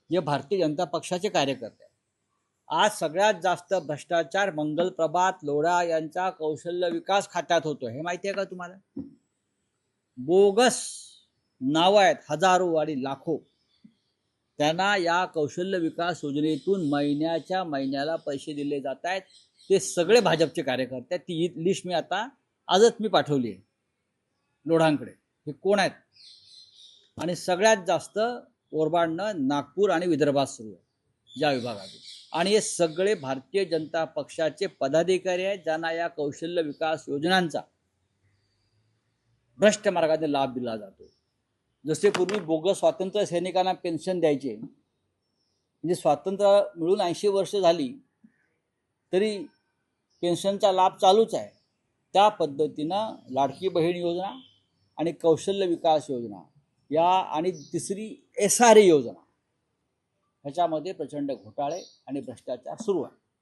हे भारतीय जनता पक्षाचे कार्यकर्ते आहेत। आज सगळ्यात जास्त भ्रष्टाचार मंगलप्रभात लोढा यांचा कौशल्य विकास खात्यात होतो, हे माहिती आहे का तुम्हाला? बोगस नावं आहेत हजारो आणि लाखो, त्यांना या कौशल्य विकास योजनेतून महिन्याच्या महिन्याला पैसे दिले जात आहेत। ते सगळे भाजपचे कार्यकर्ते आहेत। ती लिस्ट मी आता आजच मी पाठवली आहे लोढांकडे, हे कोण आहेत। आणि सगळ्यात जास्त ओरबाडणं नागपूर आणि विदर्भात सुरू आहे या विभागातून। आणि हे सगळे भारतीय जनता पक्षाचे पदाधिकारी आहेत, ज्यांना या कौशल्य विकास योजनांचा भ्रष्ट मार्गाने लाभ दिला जातो। जसे पूर्वी बोगस स्वातंत्र्य सैनिकांना पेन्शन द्यायचे, म्हणजे स्वातंत्र्य मिळून 80 वर्ष झाली तरी पेन्शनचा लाभ चालूच आहे, त्या पद्धतीनं लाडकी बहीण योजना आणि कौशल्य विकास योजना या आणि तिसरी SRE योजना ह्याच्यामध्ये प्रचंड घोटाळे आणि भ्रष्टाचार सुरू आहे।